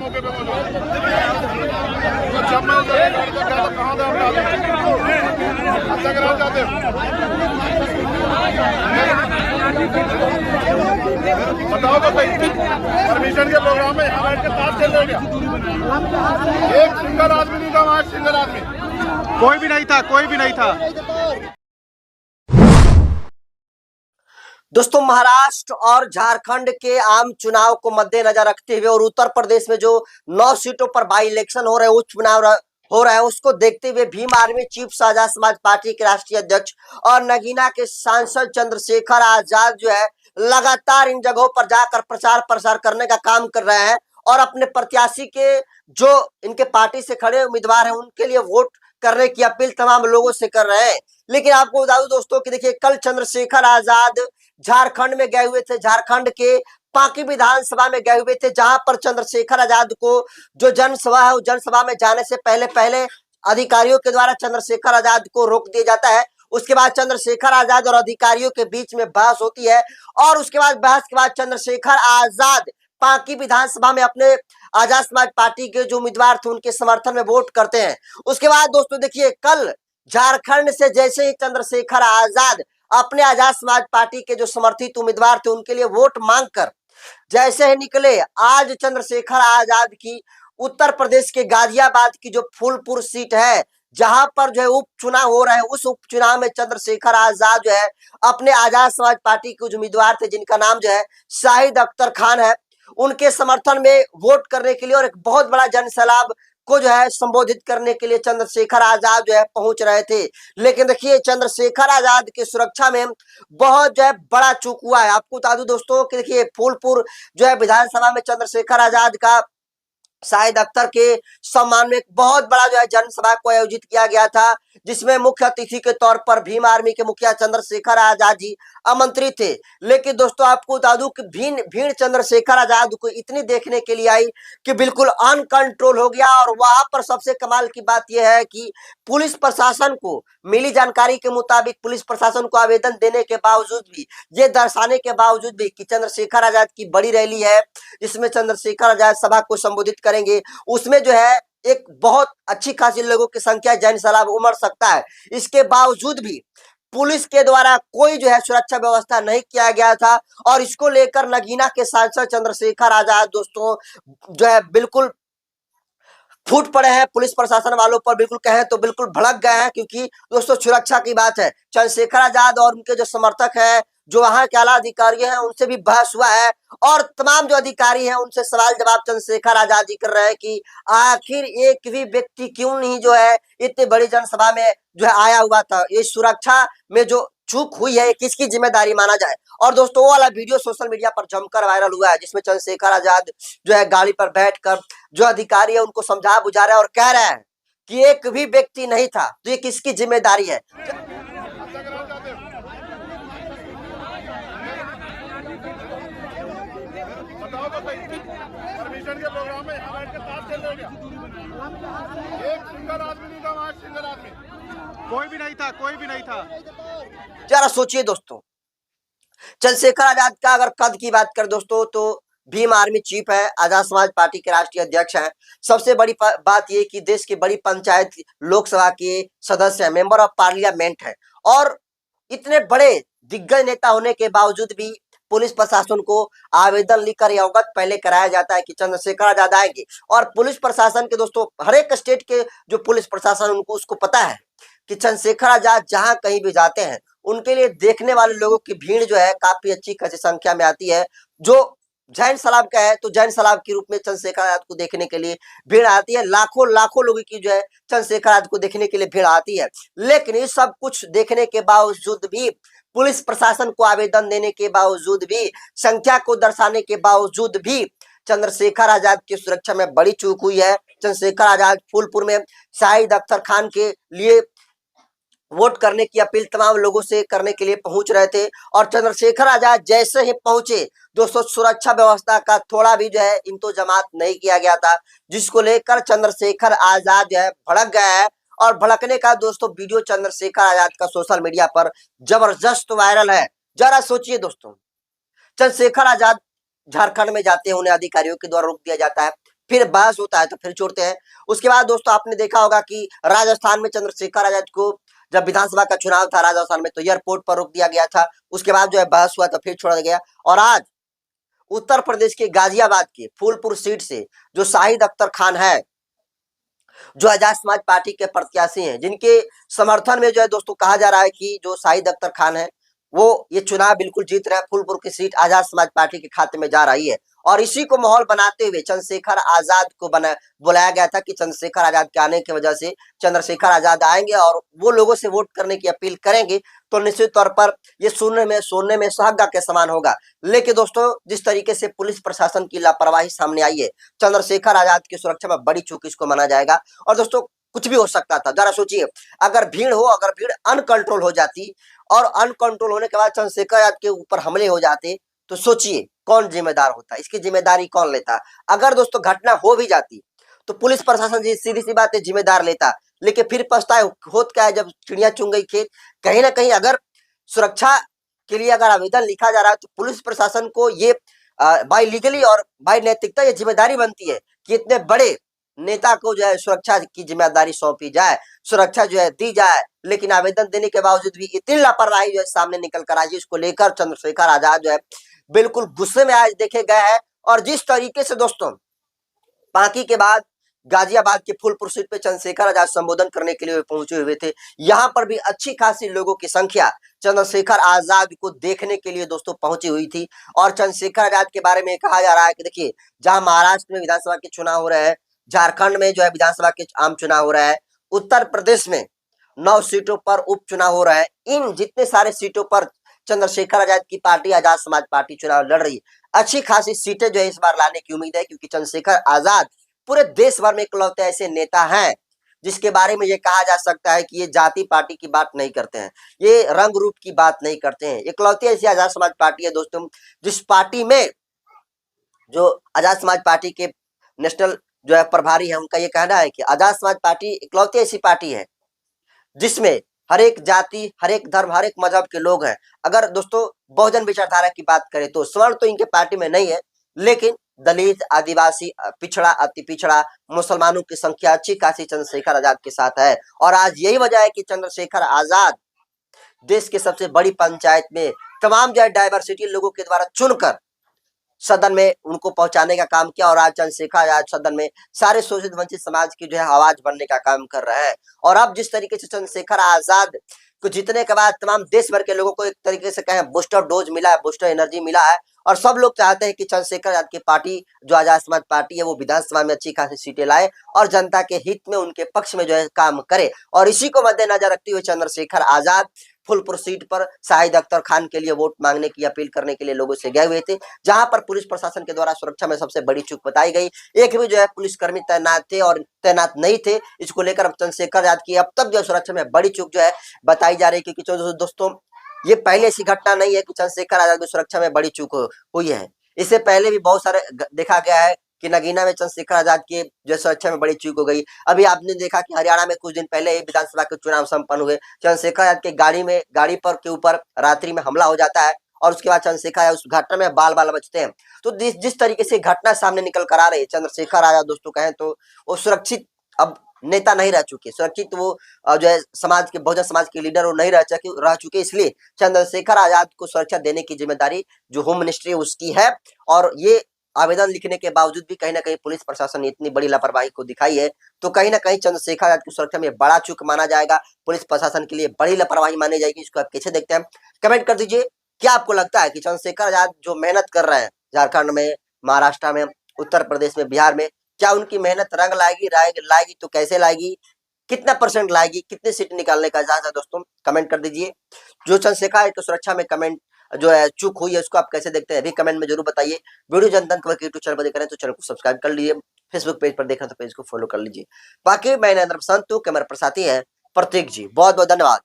मौके पे मौजूद जब मैं कहाँ चाहते बताओ तो सही। परमिशन के प्रोग्राम में यहाँ बैठ के ताश खेल रहे क्या? एक सिंगल आदमी नहीं था वहाँ, सिंगल आदमी कोई भी नहीं था, कोई भी नहीं था। दोस्तों, महाराष्ट्र और झारखंड के आम चुनाव को मद्देनजर रखते हुए और उत्तर प्रदेश में जो 9 सीटों पर बाई इलेक्शन हो रहे हैं, उपचुनाव हो रहा है, उसको देखते हुए Bhim army chief Azad Samaj party के राष्ट्रीय अध्यक्ष और नगीना के सांसद चंद्रशेखर आजाद जो है लगातार इन जगहों पर जाकर प्रचार प्रसार करने का काम कर रहे हैं और अपने प्रत्याशी के जो इनके पार्टी से खड़े उम्मीदवार हैं उनके लिए वोट करने की अपील तमाम लोगों से कर रहे हैं। लेकिन आपको बता दूं दोस्तों कि देखिए, कल चंद्रशेखर आजाद झारखंड में गए हुए थे, झारखंड के पांकी विधानसभा में गए हुए थे, जहां पर चंद्रशेखर आजाद को जो जनसभा है, उस जनसभा में जाने से पहले अधिकारियों के द्वारा चंद्रशेखर आजाद को रोक दिया जाता है। उसके बाद चंद्रशेखर आजाद और अधिकारियों के बीच में बहस होती है और उसके बाद बहस के बाद चंद्रशेखर आजाद पांकी विधानसभा में अपने आजाद समाज पार्टी के जो उम्मीदवार थे उनके समर्थन में वोट करते हैं। उसके बाद दोस्तों देखिए, कल झारखंड से जैसे ही चंद्रशेखर आजाद अपने आजाद समाज पार्टी के जो समर्थित उम्मीदवार थे उनके लिए वोट मांगकर जैसे ही निकले, आज चंद्रशेखर आजाद की उत्तर प्रदेश के गाजियाबाद की जो फूलपुर सीट है, जहां पर जो है उपचुनाव हो रहा है, उस उपचुनाव में चंद्रशेखर आजाद जो है अपने आजाद समाज पार्टी के जो उम्मीदवार थे जिनका नाम जो है शाहिद अख्तर खान है, उनके समर्थन में वोट करने के लिए और एक बहुत बड़ा जनसैलाब को जो है संबोधित करने के लिए चंद्रशेखर आजाद जो है पहुंच रहे थे। लेकिन देखिए, चंद्रशेखर आजाद की सुरक्षा में बहुत जो है बड़ा चूक हुआ है। आपको बता दूं दोस्तों कि देखिए, फूलपुर जो है विधानसभा में चंद्रशेखर आजाद का शाहिद अख्तर के सम्मान में एक बहुत बड़ा जो है जनसभा को आयोजित किया गया था, जिसमें मुख्य अतिथि के तौर पर भीम आर्मी के मुखिया चंद्रशेखर आजाद जी आमंत्रित थे। लेकिन दोस्तों, आपको बता दूं कि भीड़ चंद्रशेखर आजाद को इतनी देखने के लिए आई कि बिल्कुल अनकंट्रोल हो गया। और वहां पर सबसे कमाल की बात यह है कि पुलिस प्रशासन को मिली जानकारी के मुताबिक पुलिस प्रशासन को आवेदन देने के बावजूद भी, ये दर्शाने के बावजूद भी कि चंद्रशेखर आजाद की बड़ी रैली है जिसमें चंद्रशेखर आजाद सभा को संबोधित करेंगे, उसमें जो है एक बहुत अच्छी खासी लोगों की संख्या जनसैलाब उमड़ सकता है, इसके बावजूद भी पुलिस के द्वारा कोई जो है सुरक्षा व्यवस्था नहीं किया गया था। और इसको लेकर नगीना के सांसद चंद्रशेखर आजाद दोस्तों जो है बिल्कुल फूट पड़े हैं पुलिस प्रशासन वालों पर, बिल्कुल कहें तो बिल्कुल भड़क गए हैं, क्योंकि दोस्तों सुरक्षा की बात है। चंद्रशेखर आजाद और उनके जो समर्थक हैं, जो वहां के आला अधिकारी हैं, उनसे भी बहस हुआ है और तमाम जो अधिकारी हैं उनसे सवाल जवाब चंद्रशेखर आजाद जी कर रहे हैं कि आखिर एक भी व्यक्ति क्यों नहीं जो है इतनी बड़ी जनसभा में जो है आया हुआ था। ये सुरक्षा में जो चूक हुई है, किसकी जिम्मेदारी माना जाए। और दोस्तों, वो वाला वीडियो सोशल मीडिया पर जमकर वायरल हुआ है जिसमें चंद्रशेखर आजाद जो है गाड़ी पर बैठकर जो अधिकारी है उनको समझा बुझा रहे हैं और कह रहे हैं कि एक भी व्यक्ति नहीं था, तो ये किसकी जिम्मेदारी है। बताओ तो सही। परमिशन के प्रोग्राम में यहाँ बैठ के ताश खेल रहे क्या? एक सिंगल आदमी नहीं था वहाँ, सिंगल आदमी कोई भी नहीं था, कोई भी नहीं था। जरा सोचिए दोस्तों, चंद्रशेखर आजाद का अगर कद की बात करें दोस्तों, तो भीम आर्मी चीफ है, आजाद समाज पार्टी के राष्ट्रीय अध्यक्ष हैं। सबसे बड़ी बात यह कि देश की बड़ी पंचायत लोकसभा के सदस्य हैं, मेंबर ऑफ पार्लियामेंट है। और इतने बड़े दिग्गज नेता होने के बावजूद भी पुलिस प्रशासन को आवेदन लिखकर यह अवगत पहले कराया जाता है कि चंद्रशेखर आजाद आएंगे। और पुलिस प्रशासन के दोस्तों हर एक स्टेट के जो पुलिस प्रशासन उनको उसको पता है कि चंद्रशेखर आजाद जहां कहीं भी जाते हैं उनके लिए देखने वाले लोगों की भीड़ जो है काफी अच्छी खासी संख्या में आती है। जो जैन सलाब का है तो जैन सलाब के रूप में चंद्रशेखर आजाद को देखने के लिए भीड़ आती है, लाखों लोगों की जो है चंद्रशेखर आजाद को देखने के लिए भीड़ आती है। लेकिन ये सब कुछ देखने के बावजूद भी, पुलिस प्रशासन को आवेदन देने के बावजूद भी, संख्या को दर्शाने के बावजूद भी चंद्रशेखर आजाद की सुरक्षा में बड़ी चूक हुई है। चंद्रशेखर आजाद फूलपुर में शाहिद अख्तर खान के लिए वोट करने की अपील तमाम लोगों से करने के लिए पहुंच रहे थे और चंद्रशेखर आजाद जैसे ही पहुंचे दोस्तों सुरक्षा व्यवस्था का थोड़ा भी जो है इंतजामात नहीं किया गया था, जिसको लेकर चंद्रशेखर आजाद जो है भड़क गया है। और भड़कने का दोस्तों वीडियो चंद्रशेखर आजाद का सोशल मीडिया पर जबरदस्त वायरल है। जरा सोचिए दोस्तों, चंद्रशेखर आजाद झारखंड में जाते हैं, उन्हें अधिकारियों के द्वारा रोक दिया जाता है, फिर बहस होता है तो फिर छोड़ते हैं। उसके बाद दोस्तों आपने देखा होगा कि राजस्थान में चंद्रशेखर आजाद को जब विधानसभा का चुनाव था राजस्थान में, तो एयरपोर्ट पर रोक दिया गया था। उसके बाद जो है बहस हुआ तो फिर छोड़ा गया। और आज उत्तर प्रदेश के गाजियाबाद के फूलपुर सीट से जो शाहिद अख्तर खान है, जो आजाद समाज पार्टी के प्रत्याशी हैं, जिनके समर्थन में जो है दोस्तों कहा जा रहा है कि जो शाहिद अख्तर खान है वो ये चुनाव बिल्कुल जीत रहे हैं। फूलपुर की सीट आजाद समाज पार्टी के खाते में जा रही है। और इसी को माहौल बनाते हुए चंद्रशेखर आजाद को बुलाया गया था कि चंद्रशेखर आजाद के आने की वजह से चंद्रशेखर आजाद आएंगे और वो लोगों से वोट करने की अपील करेंगे, तो निश्चित तौर पर ये सोने में सुहागा के समान होगा। लेकिन दोस्तों जिस तरीके से पुलिस प्रशासन की लापरवाही सामने आई है, चंद्रशेखर आजाद की सुरक्षा में बड़ी चूक इसको माना जाएगा। और दोस्तों कुछ भी हो सकता था। जरा सोचिए, अगर भीड़ अनकंट्रोल हो जाती और अनकंट्रोल होने के बाद चंद्रशेखर आजाद के ऊपर हमले हो जाते, तो सोचिए कौन जिम्मेदार होता, इसकी जिम्मेदारी कौन लेता। अगर दोस्तों घटना हो भी जाती तो पुलिस प्रशासन जी सीधी सी बात है जिम्मेदार लेता, लेकिन फिर पछताए होत क्या है जब चिड़िया चुन गई खेत। कहीं ना कहीं अगर सुरक्षा के लिए अगर आवेदन लिखा जा रहा है तो पुलिस प्रशासन को ये बाय लीगली और बाय नैतिकता ये जिम्मेदारी बनती है कि इतने बड़े नेता को जो है सुरक्षा की जिम्मेदारी सौंपी जाए, सुरक्षा जो है दी जाए। लेकिन आवेदन देने के बावजूद भी इतनी लापरवाही जो है सामने निकल कर आई, इसको लेकर चंद्रशेखर आजाद जो है बिल्कुल गुस्से में आज देखे गए हैं। और जिस तरीके से दोस्तों बाकी के बाद गाजियाबाद के फूलपुर सीट पे चंद्रशेखर आजाद संबोधन करने के लिए पहुंचे हुए थे, यहाँ पर भी अच्छी खासी लोगों की संख्या चंद्रशेखर आजाद को देखने के लिए दोस्तों पहुंची हुई थी। और चंद्रशेखर आजाद के बारे में कहा जा रहा है कि देखिए, जहां महाराष्ट्र में विधानसभा के चुनाव हो रहे हैं, झारखंड में जो है विधानसभा के आम चुनाव हो रहा है, उत्तर प्रदेश में 9 सीटों पर उपचुनाव हो रहा है, इन जितने सारे सीटों पर चंद्रशेखर आजाद की पार्टी आजाद समाज पार्टी चुनाव लड़ रही है। अच्छी खासी सीटें जो है इस बार लाने की उम्मीद है, क्योंकि चंद्रशेखर आजाद पूरे देश भर में इकलौते ऐसे नेता हैं जिसके बारे में ये कहा जा सकता है कि ये जाति पार्टी की बात नहीं करते हैं, ये रंग रूप की बात नहीं करते हैं। इकलौती ऐसी आजाद समाज पार्टी है दोस्तों, जिस पार्टी में जो आजाद समाज पार्टी के नेशनल जो है प्रभारी है, उनका ये कहना है कि आजाद समाज पार्टी इकलौती ऐसी पार्टी है जिसमें हर एक जाति, हर एक धर्म, हर एक मजहब के लोग हैं। अगर दोस्तों बहुजन विचारधारा की बात करें तो स्वर्ण तो इनके पार्टी में नहीं है, लेकिन दलित, आदिवासी, पिछड़ा, अति पिछड़ा, मुसलमानों की संख्या अच्छी खासी चंद्रशेखर आजाद के साथ है। और आज यही वजह है कि चंद्रशेखर आजाद देश के सबसे बड़ी पंचायत में तमाम जो है डाइवर्सिटी लोगों के द्वारा चुनकर सदन में उनको पहुंचाने का काम किया। और आज चंद्रशेखर आजाद सदन में सारे शोषित वंचित समाज की जो है आवाज बनने का काम कर रहा है। और अब जिस तरीके से चंद्रशेखर आजाद को जीतने के बाद तमाम देश भर के लोगों को एक तरीके से कहें बूस्टर डोज मिला है, बूस्टर एनर्जी मिला है, और सब लोग चाहते हैं कि चंद्रशेखर आजाद की पार्टी जो आजाद समाज पार्टी है वो विधानसभा में अच्छी खासी सीटें लाए और जनता के हित में उनके पक्ष में जो है काम करे। और इसी को मद्देनजर रखते हुए चंद्रशेखर आजाद फूलपुर सीट पर शाहिद अख्तर खान के लिए वोट मांगने की अपील करने के लिए लोगों से गए हुए थे, जहां पर पुलिस प्रशासन के द्वारा सुरक्षा में सबसे बड़ी चूक बताई गई। एक भी जो है पुलिसकर्मी तैनात थे और तैनात नहीं थे, इसको लेकर अब चंद्रशेखर आजाद की अब तक जो सुरक्षा में बड़ी चूक जो है बताई जा रही है। क्योंकि दोस्तों ये पहले ऐसी घटना नहीं है कि चंद्रशेखर आजाद की सुरक्षा में बड़ी चूक हुई है। इससे पहले भी बहुत सारे देखा गया है कि नगीना में चंद्रशेखर आजाद की जो सुरक्षा में बड़ी चूक हो गई। अभी आपने देखा कि हरियाणा में कुछ दिन पहले ही विधानसभा के चुनाव संपन्न हुए, चंद्रशेखर आजाद के गाड़ी पर के ऊपर रात्रि में हमला हो जाता है और उसके बाद चंद्रशेखर आजाद उस घटना में बाल बाल बचते हैं। तो जिस तरीके से घटना सामने निकल कर आ रही है, चंद्रशेखर आजाद दोस्तों कहें तो वो सुरक्षित अब नेता नहीं रह चुके, सुरक्षित वो जो है समाज के बहुजन समाज के लीडर वो नहीं रह चुके। इसलिए चंद्रशेखर आजाद को सुरक्षा देने की जिम्मेदारी जो होम मिनिस्ट्री है उसकी है। और ये आवेदन लिखने के बावजूद भी कहीं ना कहीं पुलिस प्रशासन ने इतनी बड़ी लापरवाही को दिखाई है, तो कहीं ना कहीं चंद्रशेखर आजाद की सुरक्षा में बड़ा चूक माना जाएगा, पुलिस प्रशासन के लिए बड़ी लापरवाही मानी जाएगी। इसको आप कैसे देखते हैं कमेंट कर दीजिए। क्या आपको लगता है कि चंद्रशेखर आजाद जो मेहनत कर रहे हैं झारखंड में, महाराष्ट्र में, उत्तर प्रदेश में, बिहार में, क्या उनकी मेहनत रंग लाएगी तो कैसे लाएगी, कितना % लाएगी, कितनी सीट निकालने का इजाजत है दोस्तों कमेंट कर दीजिए। जो चंद्रशेखर आजाद की सुरक्षा में कमेंट जो है चूक हुई है उसको आप कैसे देखते हैं अभी कमेंट में जरूर बताइए। वीडियो जनता खबर के यूट्यूब चैनल पर देख रहे हैं तो चैनल को सब्सक्राइब कर लीजिए, फेसबुक पेज पर देख रहे हैं तो पेज को फॉलो कर लीजिए। बाकी मैं नरेंद्र प्रशांत, कैमरा पर साथी है प्रतीक जी। बहुत बहुत धन्यवाद।